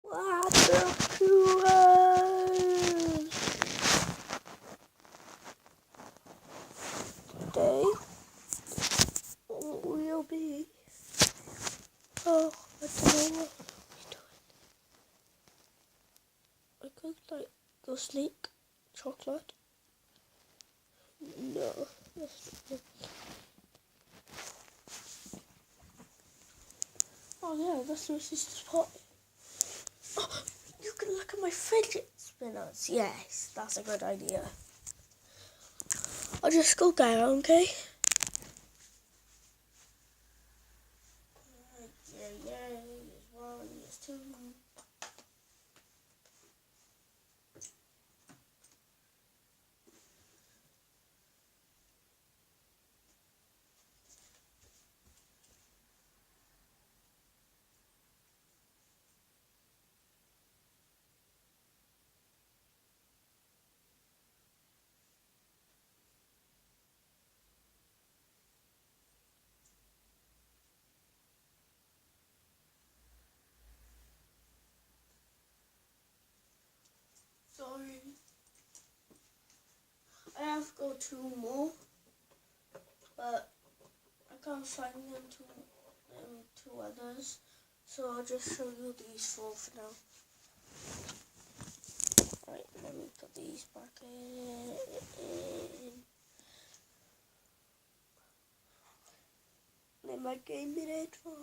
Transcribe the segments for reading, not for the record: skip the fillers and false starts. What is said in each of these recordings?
What the today will be I don't know what we're doing. I could like go sneak chocolate. No, that's not. Oh yeah, that's my sister's pot. Oh, you can look at my fidget spinners. Yes, that's a good idea. I'll just go down, okay? Yeah, here's one, here's two. Sorry. I have got two more, but I can't find them two others, so I'll just show you these four for now. Right, let me put these back in. Let my game be ready for.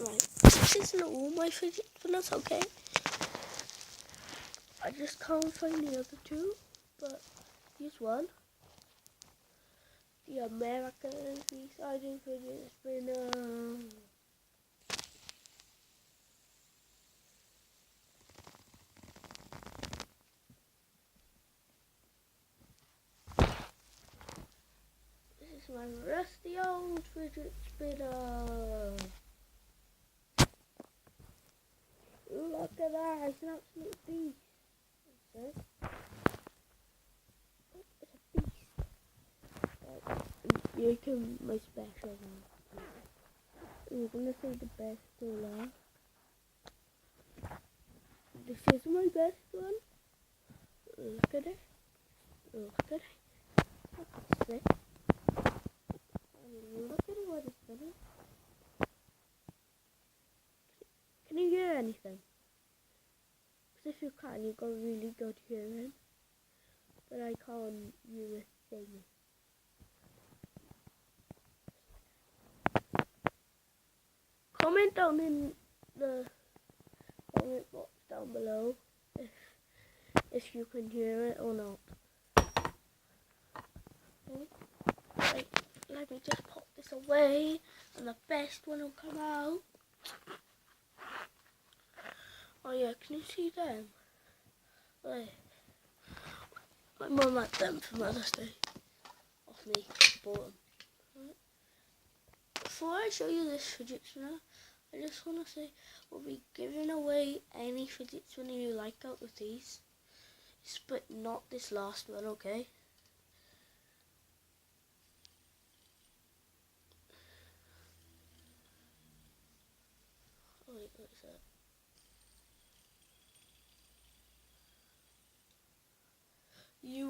Right, this isn't all my fidget spinners, okay? I just can't find the other two, but here's one. The American Recycling Fidget Spinner. This is my rusty old fidget spinner. Ooh, look at that, it's an absolute beast. It's a beast. You can my special one. I'm gonna say the best to last. This is my best one. Look at it. Look at it. Look at it. Look at it, what it's spinning. Can you hear anything? Because if you can, you've got really good hearing. But I can't hear a thing. Comment down in the comment box down below if you can hear it or not. Okay. Right, let me just pop this away and the best one will come out. Oh yeah, can you see them? Right. My mum had them for Mother's Day. Off me, bought them. Right. Before I show you this fidget spinner, I just want to say we'll be giving away any fidget spinner you like out of these. But not this last one, okay? Oh wait, what is that? You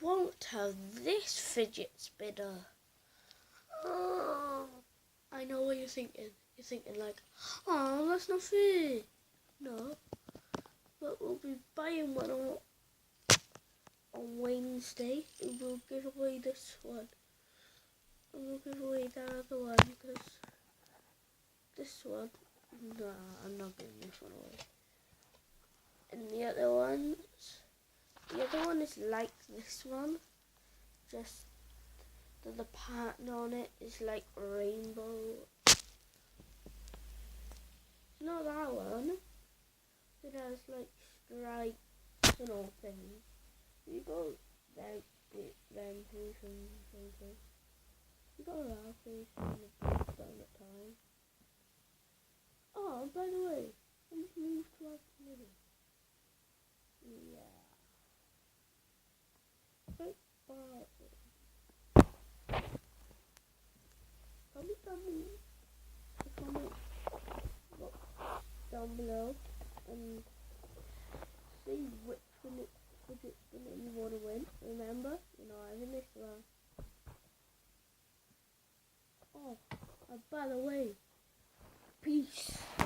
won't have this fidget spinner. Oh, I know what you're thinking. You're thinking like, oh, that's not fair. No, but we'll be buying one on Wednesday. And we'll give away this one. And we'll give away that other one because this one, nah, I'm not giving this one away. And the other one is like this one, just the pattern on it is like rainbow. Not that one. It has like stripes and all things. You go them face and something. You got our face and the face down the time. Oh, by the way, let's move to our committee. Yeah. down below and see which fidget spinner you want to win. Remember, you're not having this one. Oh, and by the way, peace.